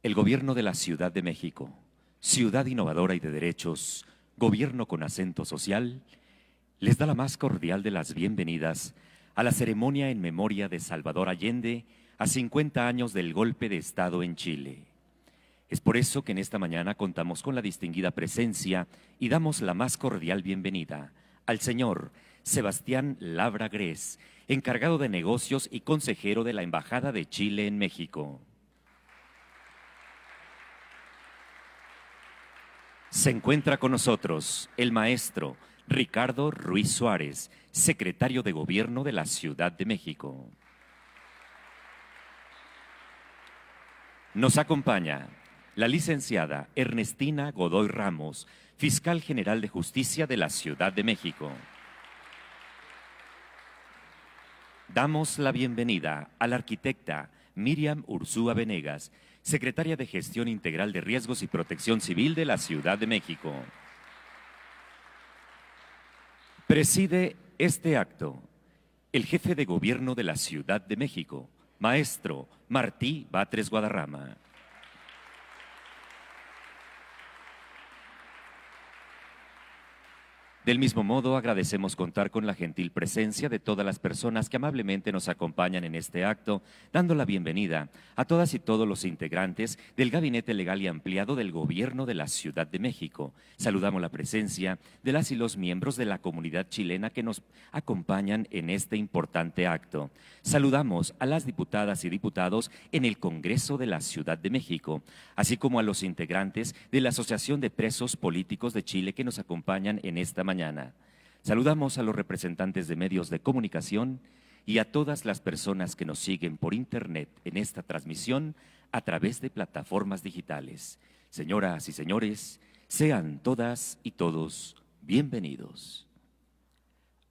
El Gobierno de la Ciudad de México, ciudad innovadora y de derechos, gobierno con acento social, les da la más cordial de las bienvenidas a la ceremonia en memoria de Salvador Allende a 50 años del golpe de Estado en Chile. Es por eso que en esta mañana contamos con la distinguida presencia y damos la más cordial bienvenida al señor Sebastián Labra Gres, encargado de negocios y consejero de la Embajada de Chile en México. Se encuentra con nosotros el maestro Ricardo Ruiz Suárez, secretario de Gobierno de la Ciudad de México. Nos acompaña la licenciada Ernestina Godoy Ramos, fiscal general de Justicia de la Ciudad de México. Damos la bienvenida a la arquitecta Miriam Ursúa Venegas, secretaria de Gestión Integral de Riesgos y Protección Civil de la Ciudad de México. Preside este acto el jefe de Gobierno de la Ciudad de México, maestro Martí Batres Guadarrama. Del mismo modo, agradecemos contar con la gentil presencia de todas las personas que amablemente nos acompañan en este acto, dando la bienvenida a todas y todos los integrantes del Gabinete Legal y Ampliado del Gobierno de la Ciudad de México. Saludamos la presencia de las y los miembros de la comunidad chilena que nos acompañan en este importante acto. Saludamos a las diputadas y diputados en el Congreso de la Ciudad de México, así como a los integrantes de la Asociación de Presos Políticos de Chile que nos acompañan en esta mañana. Saludamos a los representantes de medios de comunicación y a todas las personas que nos siguen por internet en esta transmisión a través de plataformas digitales. Señoras y señores, sean todas y todos bienvenidos.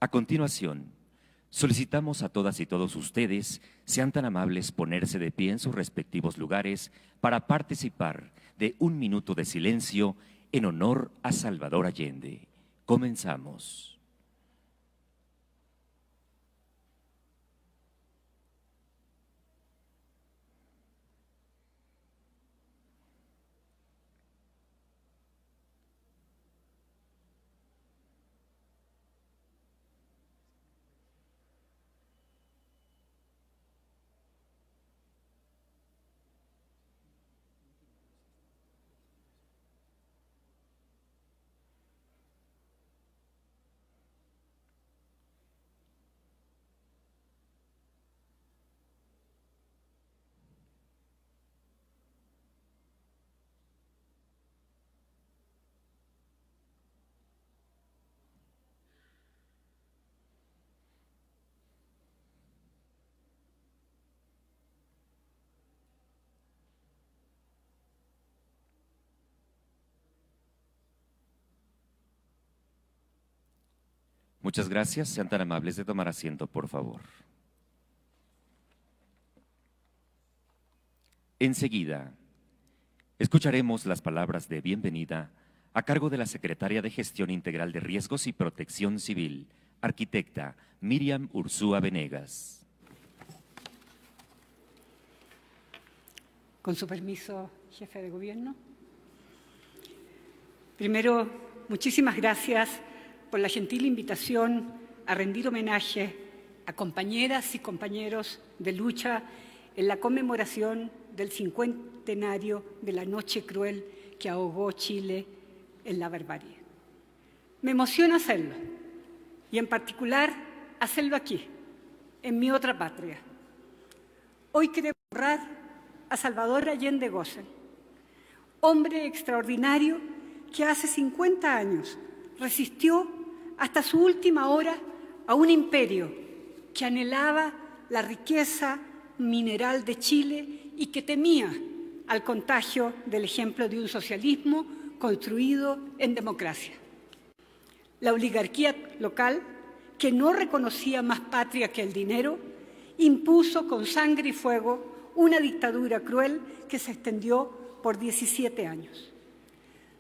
A continuación, solicitamos a todas y todos ustedes sean tan amables ponerse de pie en sus respectivos lugares para participar de un minuto de silencio en honor a Salvador Allende. Comenzamos. Muchas gracias. Sean tan amables de tomar asiento, por favor. Enseguida, escucharemos las palabras de bienvenida a cargo de la secretaria de Gestión Integral de Riesgos y Protección Civil, arquitecta Miriam Ursúa Venegas. Con su permiso, jefe de gobierno. Primero, muchísimas gracias por la gentil invitación a rendir homenaje a compañeras y compañeros de lucha en la conmemoración del 50º de la noche cruel que ahogó Chile en la barbarie. Me emociona hacerlo, y en particular hacerlo aquí, en mi otra patria. Hoy queremos honrar a Salvador Allende Gossen, hombre extraordinario que hace 50 años resistió hasta su última hora a un imperio que anhelaba la riqueza mineral de Chile y que temía al contagio del ejemplo de un socialismo construido en democracia. La oligarquía local, que no reconocía más patria que el dinero, impuso con sangre y fuego una dictadura cruel que se extendió por 17 años.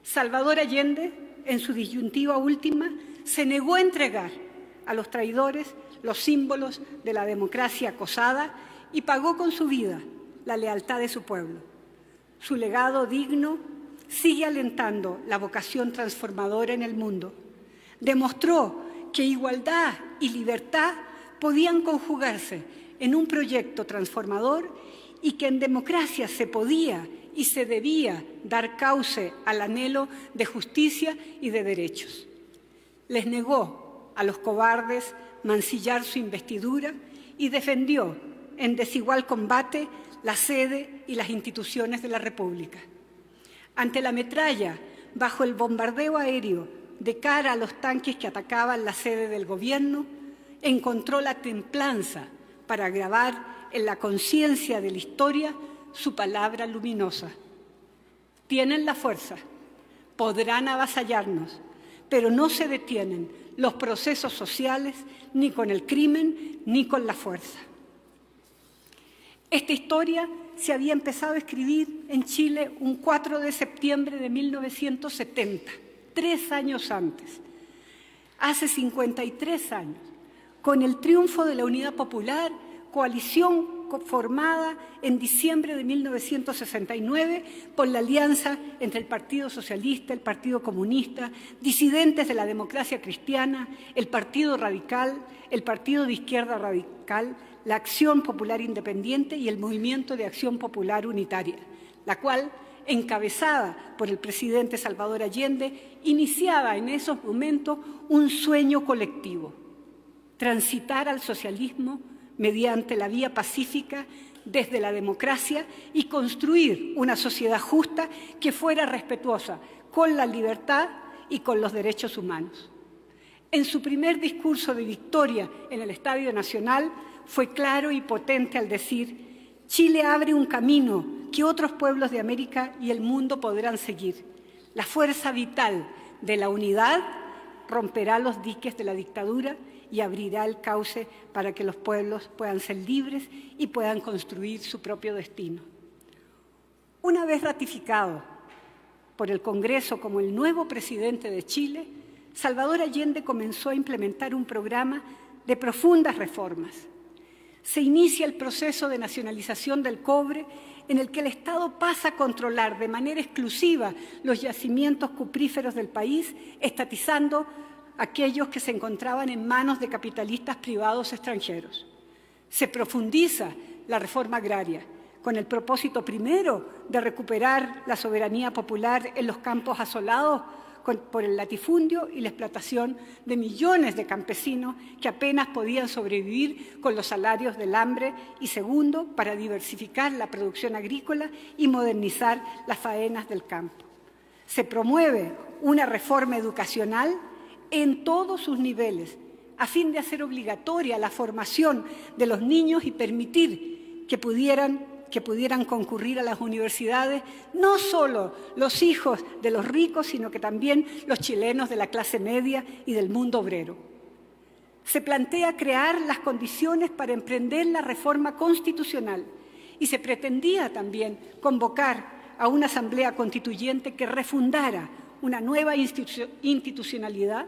Salvador Allende, en su disyuntiva última, se negó a entregar a los traidores los símbolos de la democracia acosada y pagó con su vida la lealtad de su pueblo. Su legado digno sigue alentando la vocación transformadora en el mundo. Demostró que igualdad y libertad podían conjugarse en un proyecto transformador y que en democracia se podía y se debía dar cauce al anhelo de justicia y de derechos. Les negó a los cobardes mancillar su investidura y defendió en desigual combate la sede y las instituciones de la República. Ante la metralla, bajo el bombardeo aéreo, de cara a los tanques que atacaban la sede del gobierno, encontró la templanza para grabar en la conciencia de la historia su palabra luminosa. Tienen la fuerza, podrán avasallarnos, pero no se detienen los procesos sociales ni con el crimen ni con la fuerza. Esta historia se había empezado a escribir en Chile un 4 de septiembre de 1970, 3 años antes, hace 53 años, con el triunfo de la Unidad Popular, coalición formada en diciembre de 1969 por la alianza entre el Partido Socialista, el Partido Comunista, disidentes de la democracia cristiana, el Partido Radical, el Partido de Izquierda Radical, la Acción Popular Independiente y el Movimiento de Acción Popular Unitaria, la cual, encabezada por el presidente Salvador Allende, iniciaba en esos momentos un sueño colectivo: transitar al socialismo mediante la vía pacífica desde la democracia y construir una sociedad justa que fuera respetuosa con la libertad y con los derechos humanos. En su primer discurso de victoria en el Estadio Nacional fue claro y potente al decir: Chile abre un camino que otros pueblos de América y el mundo podrán seguir. La fuerza vital de la unidad romperá los diques de la dictadura y abrirá el cauce para que los pueblos puedan ser libres y puedan construir su propio destino. Una vez ratificado por el Congreso como el nuevo presidente de Chile, Salvador Allende comenzó a implementar un programa de profundas reformas. Se inicia el proceso de nacionalización del cobre, en el que el Estado pasa a controlar de manera exclusiva los yacimientos cupríferos del país, estatizando aquellos que se encontraban en manos de capitalistas privados extranjeros. Se profundiza la reforma agraria, con el propósito primero de recuperar la soberanía popular en los campos asolados por el latifundio y la explotación de millones de campesinos que apenas podían sobrevivir con los salarios del hambre, y segundo, para diversificar la producción agrícola y modernizar las faenas del campo. Se promueve una reforma educacional en todos sus niveles, a fin de hacer obligatoria la formación de los niños y permitir que pudieran concurrir a las universidades no solo los hijos de los ricos, sino que también los chilenos de la clase media y del mundo obrero. Se plantea crear las condiciones para emprender la reforma constitucional y se pretendía también convocar a una asamblea constituyente que refundara una nueva institucionalidad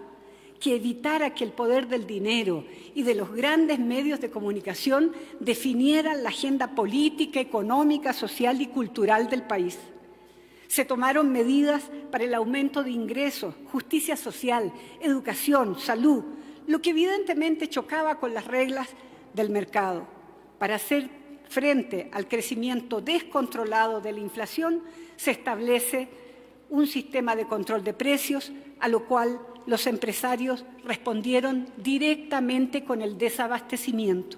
que evitara que el poder del dinero y de los grandes medios de comunicación definieran la agenda política, económica, social y cultural del país. Se tomaron medidas para el aumento de ingresos, justicia social, educación, salud, lo que evidentemente chocaba con las reglas del mercado. Para hacer frente al crecimiento descontrolado de la inflación, se establece un sistema de control de precios, a lo cual los empresarios respondieron directamente con el desabastecimiento.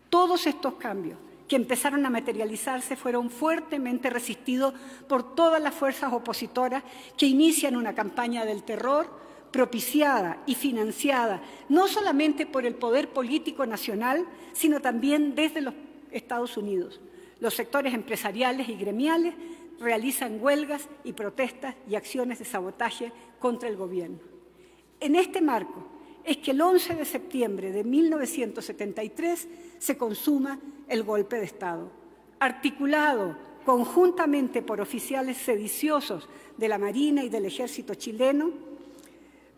Todos estos cambios que empezaron a materializarse fueron fuertemente resistidos por todas las fuerzas opositoras que inician una campaña del terror propiciada y financiada no solamente por el poder político nacional, sino también desde los Estados Unidos. Los sectores empresariales y gremiales realizan huelgas y protestas y acciones de sabotaje contra el gobierno. En este marco es que el 11 de septiembre de 1973 se consuma el golpe de Estado, articulado conjuntamente por oficiales sediciosos de la Marina y del Ejército chileno,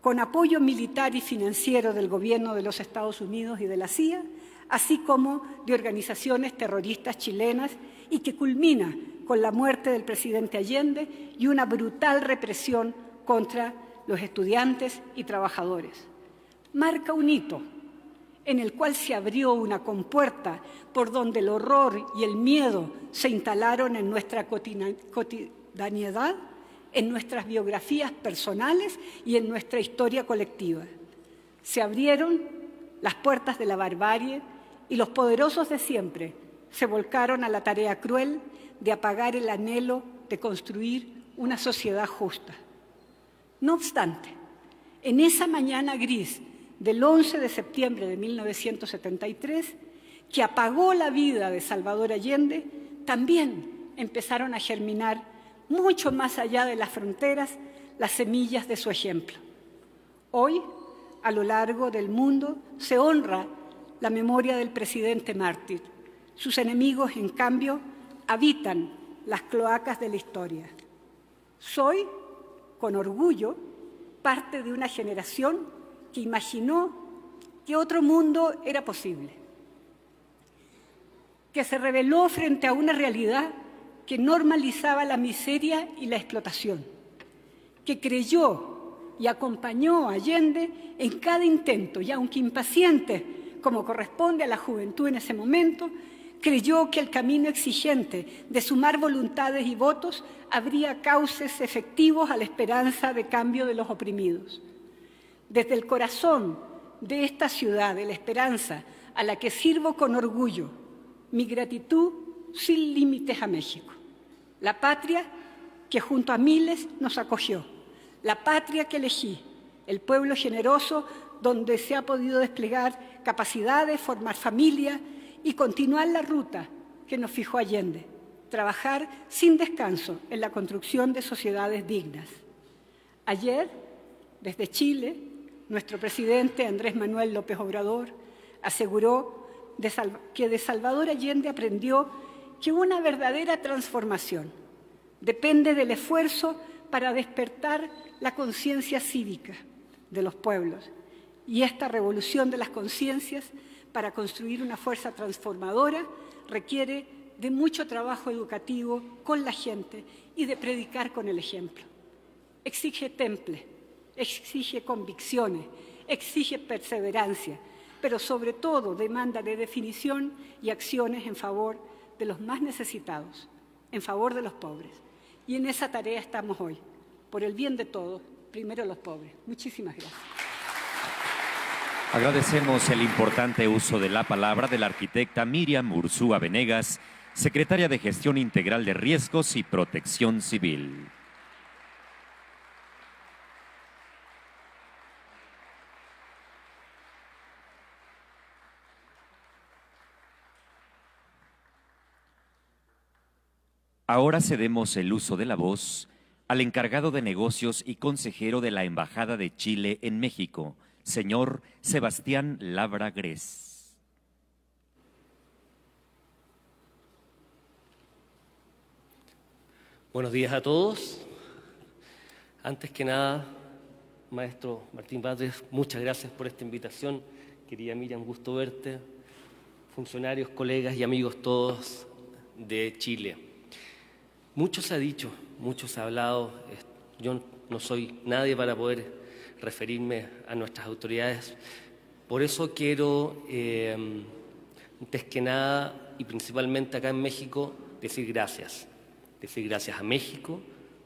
con apoyo militar y financiero del gobierno de los Estados Unidos y de la CIA, así como de organizaciones terroristas chilenas, y que culmina con la muerte del presidente Allende y una brutal represión contra los estudiantes y trabajadores. Marca un hito en el cual se abrió una compuerta por donde el horror y el miedo se instalaron en nuestra cotidianidad, en nuestras biografías personales y en nuestra historia colectiva. Se abrieron las puertas de la barbarie y los poderosos de siempre se volcaron a la tarea cruel de apagar el anhelo de construir una sociedad justa. No obstante, en esa mañana gris del 11 de septiembre de 1973, que apagó la vida de Salvador Allende, también empezaron a germinar, mucho más allá de las fronteras, las semillas de su ejemplo. Hoy, a lo largo del mundo, se honra la memoria del presidente mártir. Sus enemigos, en cambio, habitan las cloacas de la historia. Soy, con orgullo, parte de una generación que imaginó que otro mundo era posible, que se rebeló frente a una realidad que normalizaba la miseria y la explotación, que creyó y acompañó a Allende en cada intento, y aunque impaciente, como corresponde a la juventud en ese momento, creyó que el camino exigente de sumar voluntades y votos abría cauces efectivos a la esperanza de cambio de los oprimidos. Desde el corazón de esta ciudad de la esperanza, a la que sirvo con orgullo, mi gratitud sin límites a México, la patria que junto a miles nos acogió, la patria que elegí, el pueblo generoso donde se ha podido desplegar capacidades, formar familia y continuar la ruta que nos fijó Allende, trabajar sin descanso en la construcción de sociedades dignas. Ayer, desde Chile, nuestro presidente Andrés Manuel López Obrador aseguró que de Salvador Allende aprendió que una verdadera transformación depende del esfuerzo para despertar la conciencia cívica de los pueblos, y esta revolución de las conciencias para construir una fuerza transformadora requiere de mucho trabajo educativo con la gente y de predicar con el ejemplo. Exige temple, exige convicciones, exige perseverancia, pero sobre todo demanda de definición y acciones en favor de los más necesitados, en favor de los pobres. Y en esa tarea estamos hoy, por el bien de todos, primero los pobres. Muchísimas gracias. Agradecemos el importante uso de la palabra de la arquitecta Miriam Urzúa Venegas, secretaria de Gestión Integral de Riesgos y Protección Civil. Ahora cedemos el uso de la voz al encargado de negocios y consejero de la Embajada de Chile en México, señor Sebastián Labra Gres. Buenos días a todos. Antes que nada, maestro Martín Batres, muchas gracias por esta invitación. Querida Miriam, gusto verte. Funcionarios, colegas y amigos todos de Chile. Mucho se ha dicho, mucho se ha hablado. Yo no soy nadie para poder referirme a nuestras autoridades. Por eso quiero, antes que nada y principalmente acá en México, decir gracias. Decir gracias a México,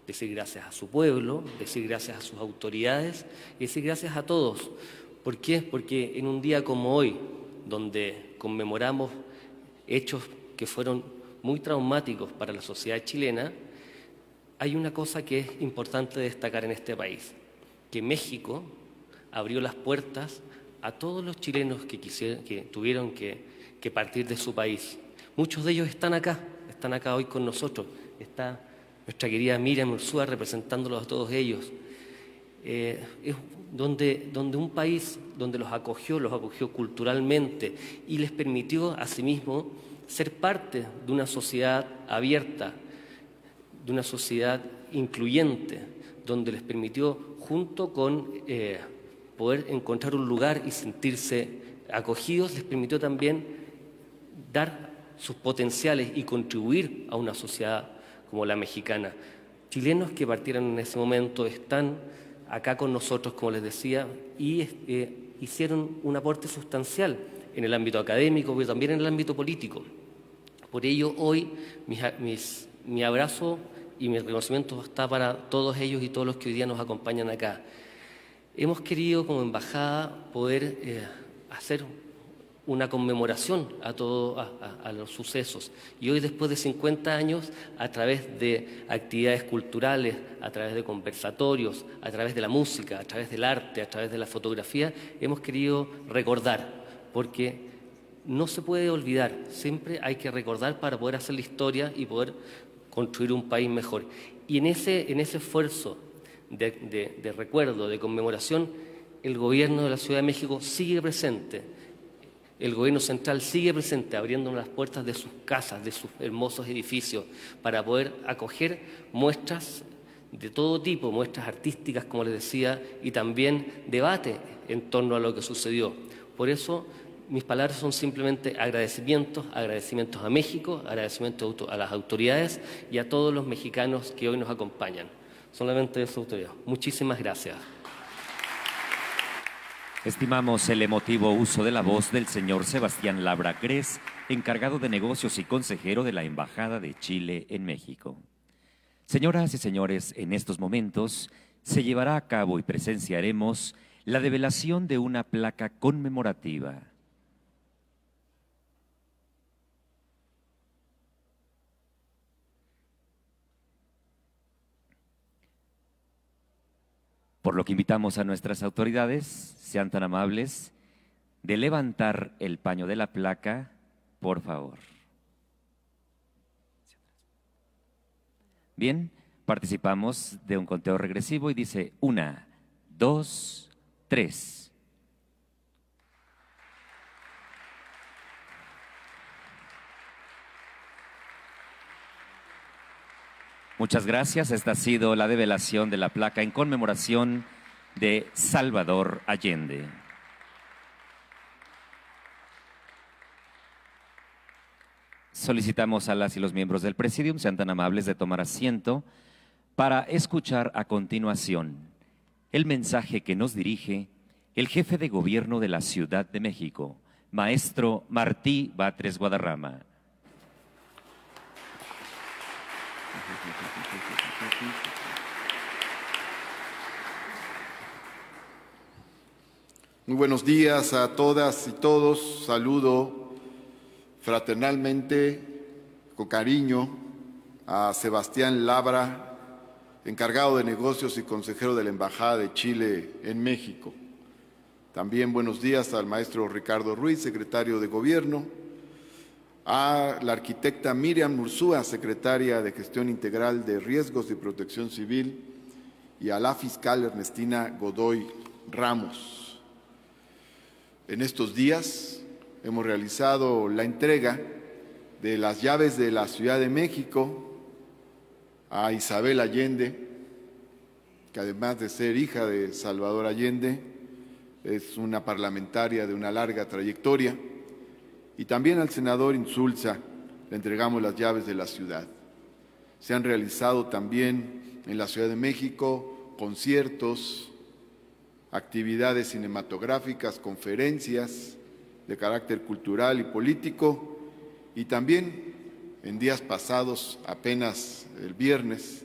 decir gracias a su pueblo, decir gracias a sus autoridades y decir gracias a todos. ¿Por qué? Porque en un día como hoy, donde conmemoramos hechos que fueron muy traumáticos para la sociedad chilena, hay una cosa que es importante destacar en este país, que México abrió las puertas a todos los chilenos que tuvieron que partir de su país. Muchos de ellos están acá hoy con nosotros. Está nuestra querida Miriam Urzúa representándolos a todos ellos. Es donde un país donde los acogió culturalmente y les permitió asimismo ser parte de una sociedad abierta, de una sociedad incluyente, donde les permitió, junto con poder encontrar un lugar y sentirse acogidos, les permitió también dar sus potenciales y contribuir a una sociedad como la mexicana. Chilenos que partieron en ese momento están acá con nosotros, como les decía, y hicieron un aporte sustancial en el ámbito académico, pero también en el ámbito político. Por ello, hoy mi abrazo y mi reconocimiento está para todos ellos y todos los que hoy día nos acompañan acá. Hemos querido, como embajada, poder hacer una conmemoración a los sucesos. Y hoy, después de 50 años, a través de actividades culturales, a través de conversatorios, a través de la música, a través del arte, a través de la fotografía, hemos querido recordar, porque no se puede olvidar, siempre hay que recordar para poder hacer la historia y poder construir un país mejor. Y en ese esfuerzo de recuerdo, de conmemoración, el gobierno de la Ciudad de México sigue presente. El gobierno central sigue presente, abriéndonos las puertas de sus casas, de sus hermosos edificios, para poder acoger muestras de todo tipo, muestras artísticas, como les decía, y también debate en torno a lo que sucedió. Por eso, mis palabras son simplemente agradecimientos a México, agradecimientos a las autoridades y a todos los mexicanos que hoy nos acompañan. Solamente eso, autoridad. Muchísimas gracias. Estimamos el emotivo uso de la voz del señor Sebastián Labra Gres, encargado de negocios y consejero de la Embajada de Chile en México. Señoras y señores, en estos momentos se llevará a cabo y presenciaremos la develación de una placa conmemorativa. Por lo que invitamos a nuestras autoridades, sean tan amables de levantar el paño de la placa, por favor. Bien, participamos de un conteo regresivo y dice 1, 2, 3. Muchas gracias. Esta ha sido la develación de la placa en conmemoración de Salvador Allende. Solicitamos a las y los miembros del Presidium sean tan amables de tomar asiento para escuchar a continuación el mensaje que nos dirige el jefe de gobierno de la Ciudad de México, maestro Martí Batres Guadarrama. Muy buenos días a todas y todos. Saludo fraternalmente, con cariño, a Sebastián Labra, encargado de negocios y consejero de la Embajada de Chile en México. También buenos días al maestro Ricardo Ruiz, secretario de Gobierno, a la arquitecta Miriam Ursúa, secretaria de Gestión Integral de Riesgos y Protección Civil, y a la fiscal Ernestina Godoy Ramos. En estos días hemos realizado la entrega de las llaves de la Ciudad de México a Isabel Allende, que además de ser hija de Salvador Allende, es una parlamentaria de una larga trayectoria, y también al senador Insulza le entregamos las llaves de la ciudad. Se han realizado también en la Ciudad de México conciertos, actividades cinematográficas, conferencias de carácter cultural y político, y también en días pasados, apenas el viernes,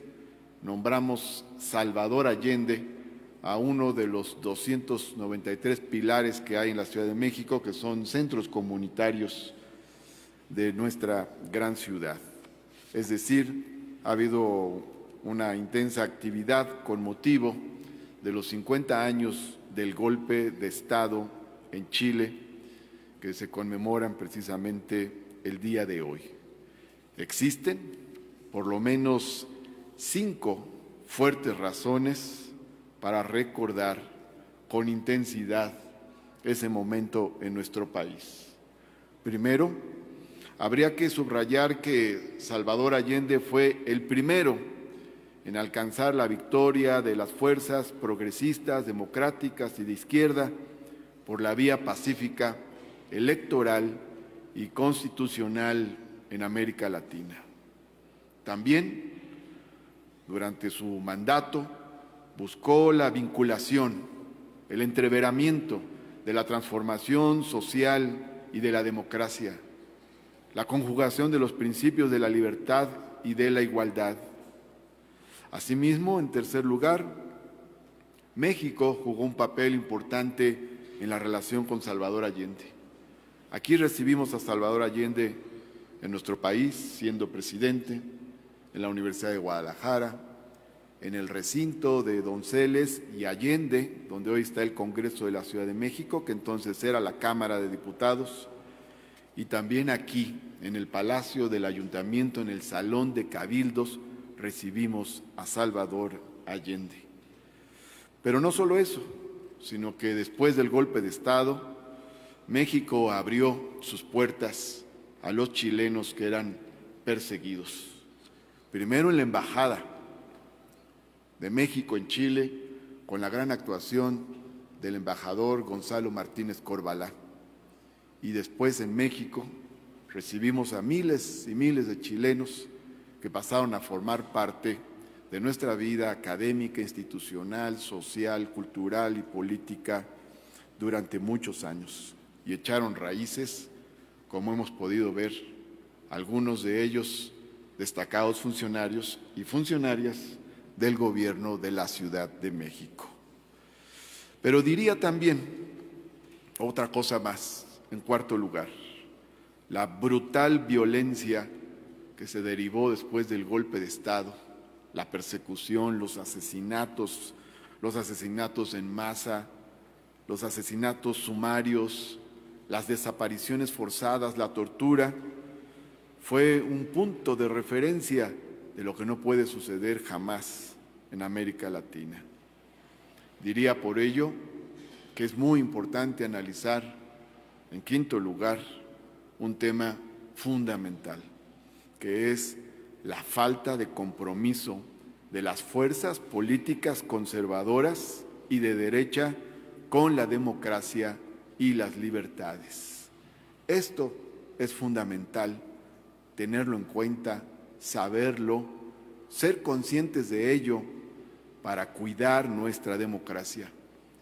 nombramos Salvador Allende a uno de los 293 pilares que hay en la Ciudad de México, que son centros comunitarios de nuestra gran ciudad. Es decir, ha habido una intensa actividad con motivo de los 50 años del golpe de Estado en Chile, que se conmemoran precisamente el día de hoy. Existen por lo menos 5 fuertes razones para recordar con intensidad ese momento en nuestro país. Primero, habría que subrayar que Salvador Allende fue el primero en alcanzar la victoria de las fuerzas progresistas, democráticas y de izquierda por la vía pacífica, electoral y constitucional en América Latina. También, durante su mandato, buscó la vinculación, el entreveramiento de la transformación social y de la democracia, la conjugación de los principios de la libertad y de la igualdad. Asimismo, en tercer lugar, México jugó un papel importante en la relación con Salvador Allende. Aquí recibimos a Salvador Allende en nuestro país, siendo presidente, en la Universidad de Guadalajara, en el recinto de Donceles y Allende, donde hoy está el Congreso de la Ciudad de México, que entonces era la Cámara de Diputados, y también aquí, en el Palacio del Ayuntamiento, en el Salón de Cabildos, recibimos a Salvador Allende. Pero no solo eso, sino que después del golpe de Estado, México abrió sus puertas a los chilenos que eran perseguidos. Primero en la Embajada de México en Chile, con la gran actuación del embajador Gonzalo Martínez Corbalá. Y después en México recibimos a miles y miles de chilenos que pasaron a formar parte de nuestra vida académica, institucional, social, cultural y política durante muchos años y echaron raíces, como hemos podido ver, algunos de ellos destacados funcionarios y funcionarias del gobierno de la Ciudad de México. Pero diría también otra cosa más, en cuarto lugar, la brutal violencia que se derivó después del golpe de Estado, la persecución, los asesinatos en masa, los asesinatos sumarios, las desapariciones forzadas, la tortura, fue un punto de referencia de lo que no puede suceder jamás en América Latina. Diría por ello que es muy importante analizar, en quinto lugar, un tema fundamental, que es la falta de compromiso de las fuerzas políticas conservadoras y de derecha con la democracia y las libertades. Esto es fundamental, tenerlo en cuenta, saberlo, ser conscientes de ello para cuidar nuestra democracia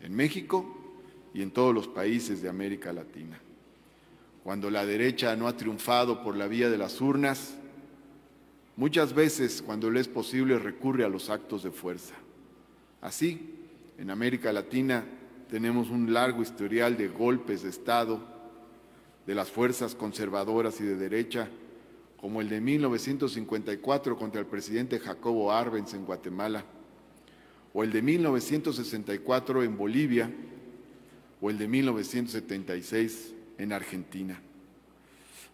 en México y en todos los países de América Latina. Cuando la derecha no ha triunfado por la vía de las urnas, muchas veces, cuando le es posible, recurre a los actos de fuerza. Así, en América Latina tenemos un largo historial de golpes de Estado de las fuerzas conservadoras y de derecha, como el de 1954 contra el presidente Jacobo Arbenz en Guatemala, o el de 1964 en Bolivia, o el de 1976 en Argentina.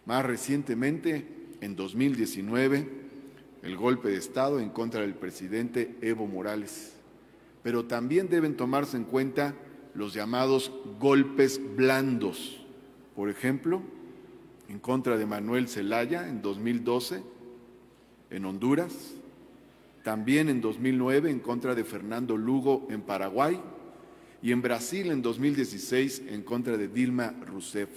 Más recientemente, en 2019, el golpe de Estado en contra del presidente Evo Morales. Pero también deben tomarse en cuenta los llamados golpes blandos. Por ejemplo, en contra de Manuel Zelaya en 2012, en Honduras, también en 2009 en contra de Fernando Lugo en Paraguay y en Brasil en 2016 en contra de Dilma Rousseff.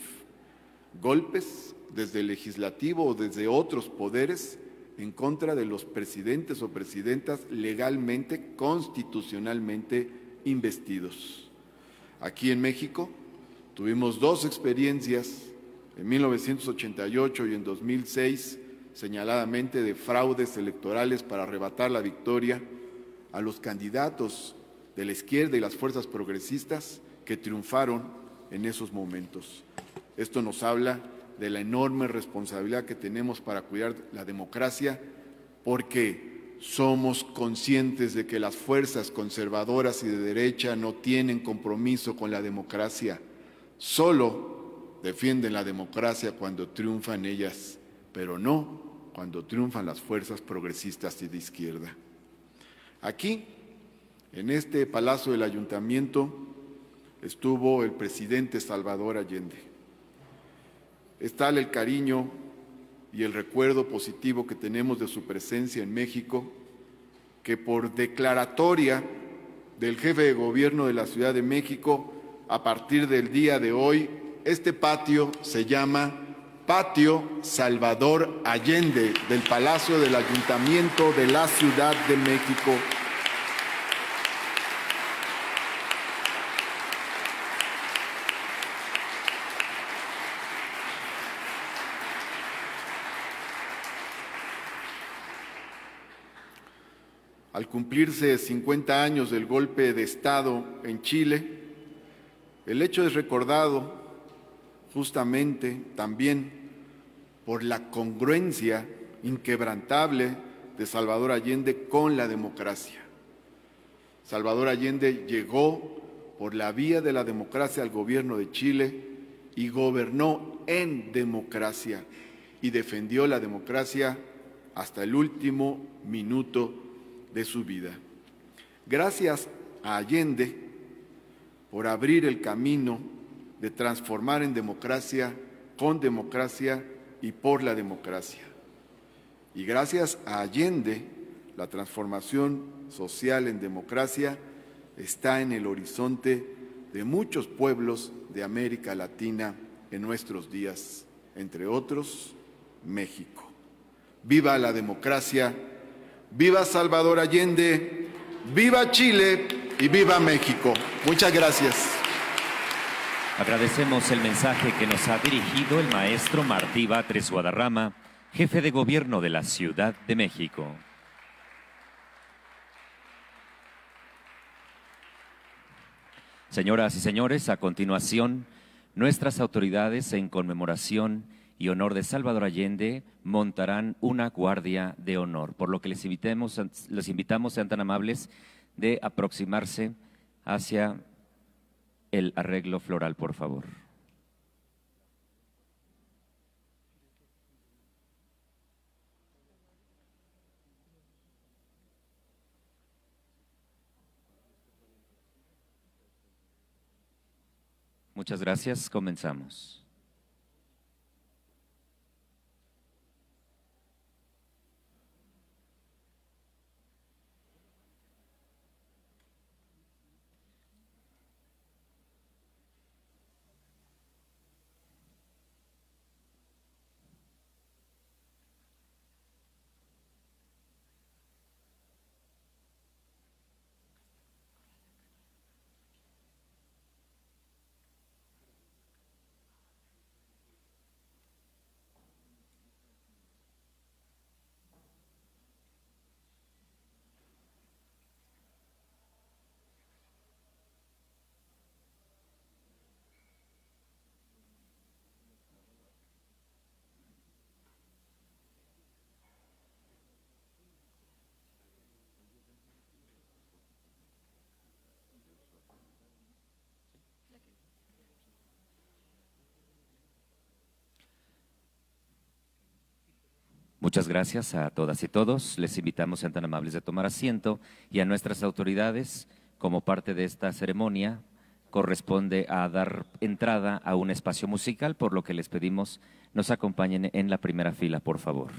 Golpes desde el legislativo o desde otros poderes en contra de los presidentes o presidentas legalmente, constitucionalmente investidos. Aquí en México tuvimos dos experiencias, en 1988 y en 2006, señaladamente de fraudes electorales para arrebatar la victoria a los candidatos de la izquierda y las fuerzas progresistas que triunfaron en esos momentos. Esto nos habla de la enorme responsabilidad que tenemos para cuidar la democracia, porque somos conscientes de que las fuerzas conservadoras y de derecha no tienen compromiso con la democracia, solo defienden la democracia cuando triunfan ellas, pero no cuando triunfan las fuerzas progresistas y de izquierda. Aquí, en este Palacio del Ayuntamiento, estuvo el presidente Salvador Allende. Es tal el cariño y el recuerdo positivo que tenemos de su presencia en México, que por declaratoria del jefe de gobierno de la Ciudad de México, a partir del día de hoy, este patio se llama Patio Salvador Allende del Palacio del Ayuntamiento de la Ciudad de México. Al cumplirse 50 años del golpe de Estado en Chile, el hecho es recordado justamente también por la congruencia inquebrantable de Salvador Allende con la democracia. Salvador Allende llegó por la vía de la democracia al gobierno de Chile y gobernó en democracia y defendió la democracia hasta el último minuto de su vida. Gracias a Allende por abrir el camino de transformar en democracia, con democracia y por la democracia. Y gracias a Allende, la transformación social en democracia está en el horizonte de muchos pueblos de América Latina en nuestros días, entre otros, México. ¡Viva la democracia! ¡Viva Salvador Allende! ¡Viva Chile! ¡Y viva México! Muchas gracias. Agradecemos el mensaje que nos ha dirigido el maestro Martí Batres Guadarrama, jefe de gobierno de la Ciudad de México. Señoras y señores, a continuación, nuestras autoridades en conmemoración y honor de Salvador Allende montarán una guardia de honor, por lo que les invitamos, sean tan amables de aproximarse hacia el arreglo floral, por favor. Muchas gracias, comenzamos. Muchas gracias a todas y todos. Les invitamos, sean tan amables de tomar asiento, y a nuestras autoridades, como parte de esta ceremonia, corresponde a dar entrada a un espacio musical, por lo que les pedimos nos acompañen en la primera fila, por favor.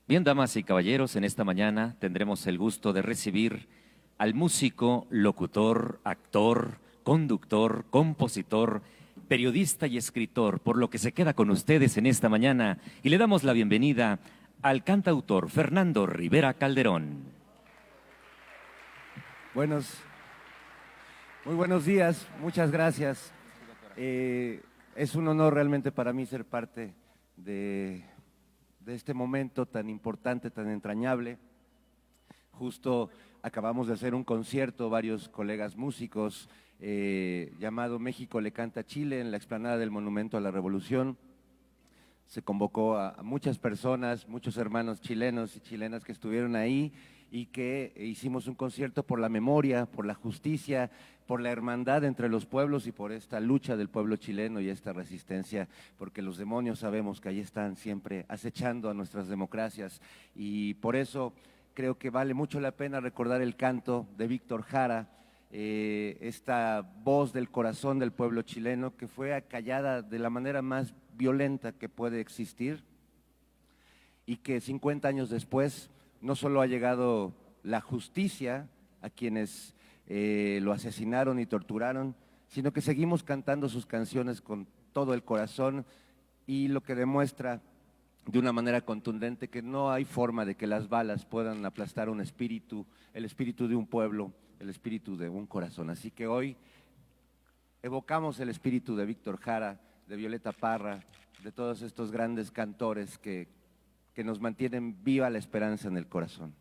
Bien, damas y caballeros, en esta mañana tendremos el gusto de recibir al músico, locutor, actor, conductor, compositor, periodista y escritor, por lo que se queda con ustedes en esta mañana y le damos la bienvenida al cantautor Fernando Rivera Calderón. Muy buenos días, muchas gracias. Es un honor realmente para mí ser parte de este momento tan importante, tan entrañable. Justo acabamos de hacer un concierto, varios colegas músicos, llamado México le canta a Chile, en la explanada del Monumento a la Revolución. Se convocó a muchas personas, muchos hermanos chilenos y chilenas que estuvieron ahí, y que hicimos un concierto por la memoria, por la justicia, por la hermandad entre los pueblos y por esta lucha del pueblo chileno y esta resistencia, porque los demonios sabemos que ahí están siempre acechando a nuestras democracias, y por eso creo que vale mucho la pena recordar el canto de Víctor Jara, esta voz del corazón del pueblo chileno que fue acallada de la manera más violenta que puede existir, y que 50 años después no solo ha llegado la justicia a quienes lo asesinaron y torturaron, sino que seguimos cantando sus canciones con todo el corazón, y lo que demuestra de una manera contundente que no hay forma de que las balas puedan aplastar un espíritu, el espíritu de un pueblo, el espíritu de un corazón. Así que hoy evocamos el espíritu de Víctor Jara, de Violeta Parra, de todos estos grandes cantores que nos mantienen viva la esperanza en el corazón.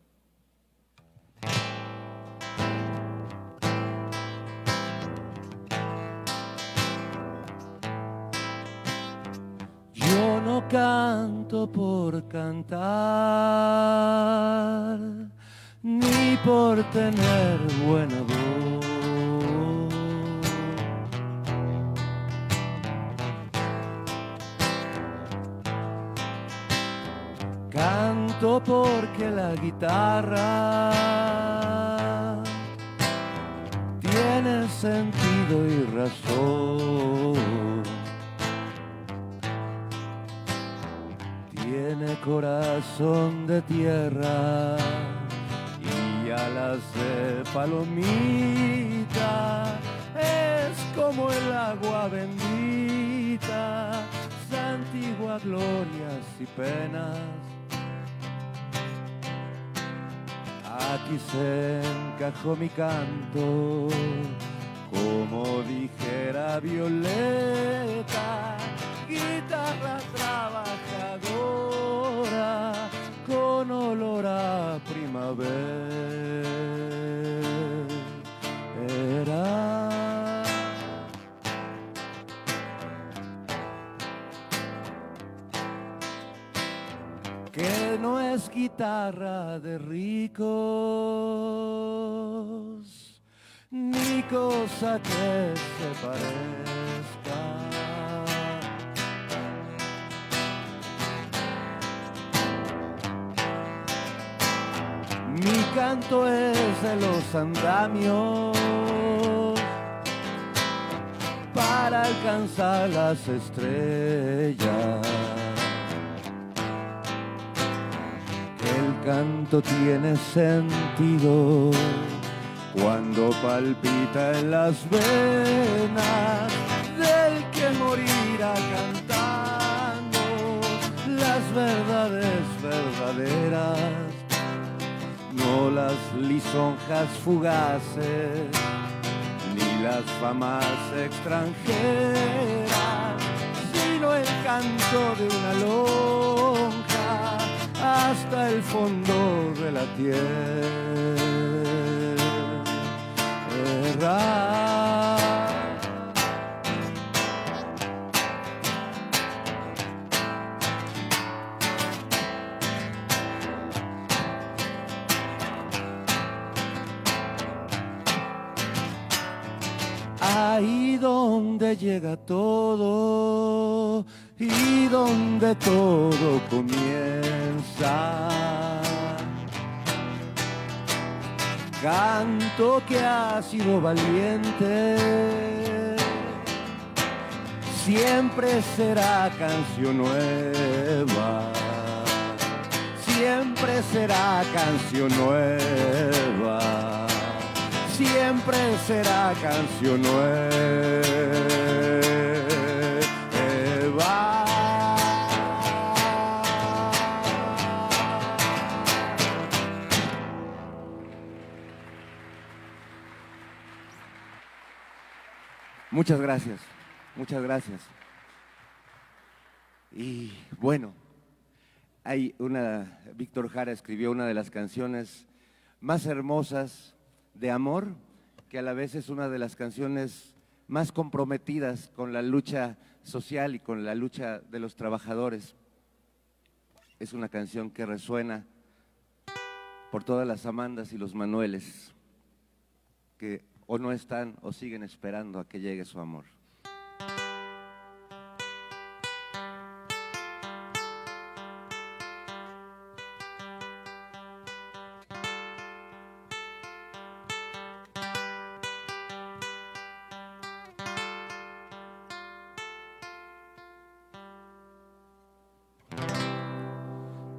Yo no canto por cantar, ni por tener buena voz. Canto porque la guitarra tiene sentido y razón, tiene corazón de tierra y alas de palomita, es como el agua bendita, santigua glorias y penas. Aquí se encajó mi canto, como dijera Violeta, guitarra trabajadora con olor a primavera. Que no es guitarra de ricos, ni cosa que se parezca. Mi canto es de los andamios para alcanzar las estrellas. El canto tiene sentido cuando palpita en las venas del que morirá cantando las verdades verdaderas, no las lisonjas fugaces ni las famas extranjeras, sino el canto de una lonja hasta el fondo de la tierra. Ahí donde llega todo y donde todo comienza, canto que ha sido valiente, siempre será canción nueva, siempre será canción nueva, siempre será canción nueva. Muchas gracias, muchas gracias. Y bueno, Víctor Jara escribió una de las canciones más hermosas de amor, que a la vez es una de las canciones más comprometidas con la lucha social y con la lucha de los trabajadores. Es una canción que resuena por todas las Amandas y los Manueles que o no están o siguen esperando a que llegue su amor.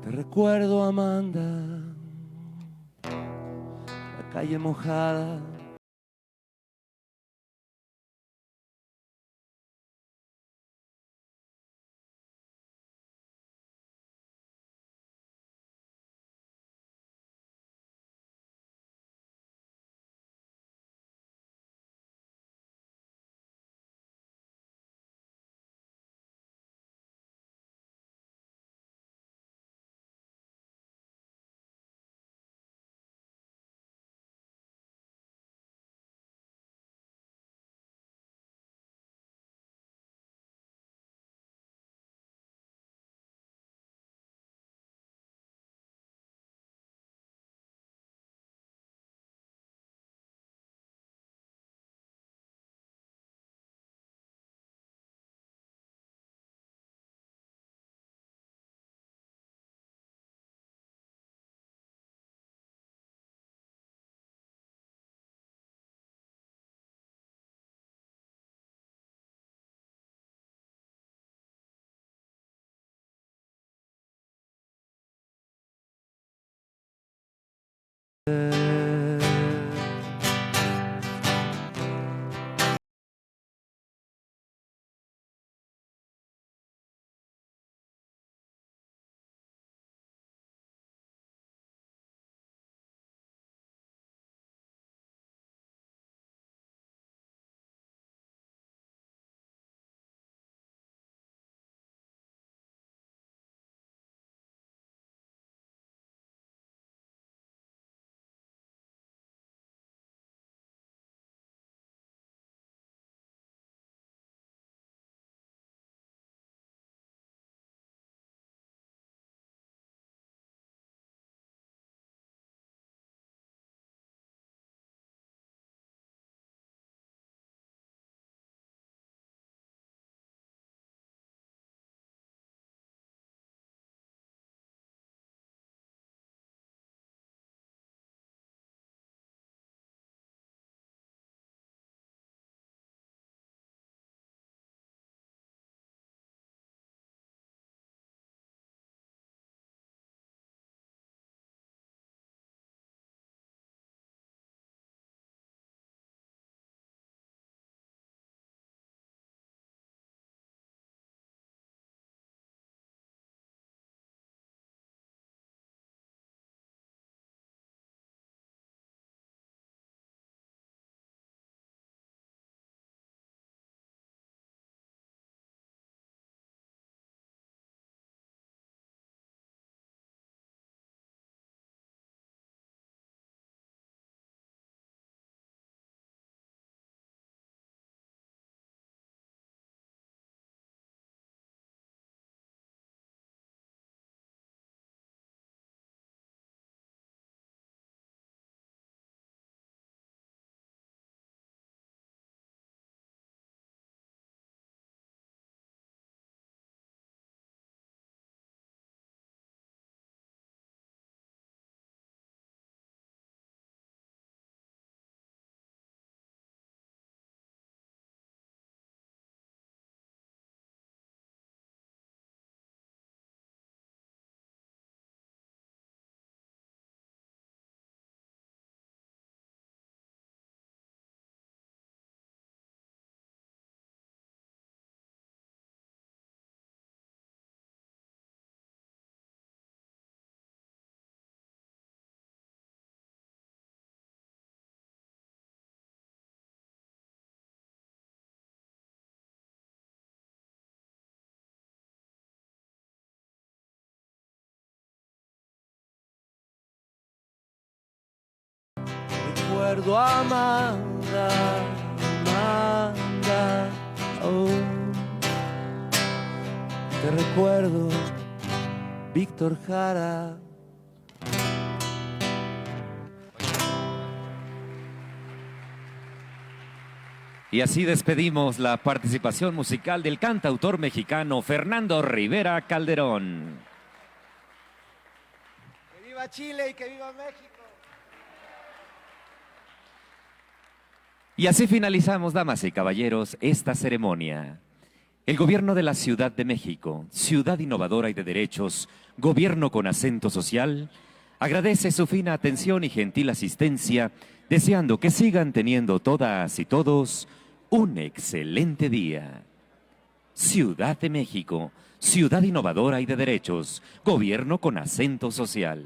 Te recuerdo, Amanda, la calle mojada, recuerdo, Amanda, Amanda, oh. Te recuerdo, Víctor Jara, Y así despedimos la participación musical del cantautor mexicano Fernando Rivera Calderón. ¡Que viva Chile y que viva México! Y así finalizamos, damas y caballeros, esta ceremonia. El gobierno de la Ciudad de México, ciudad innovadora y de derechos, gobierno con acento social, agradece su fina atención y gentil asistencia, deseando que sigan teniendo todas y todos un excelente día. Ciudad de México, ciudad innovadora y de derechos, gobierno con acento social.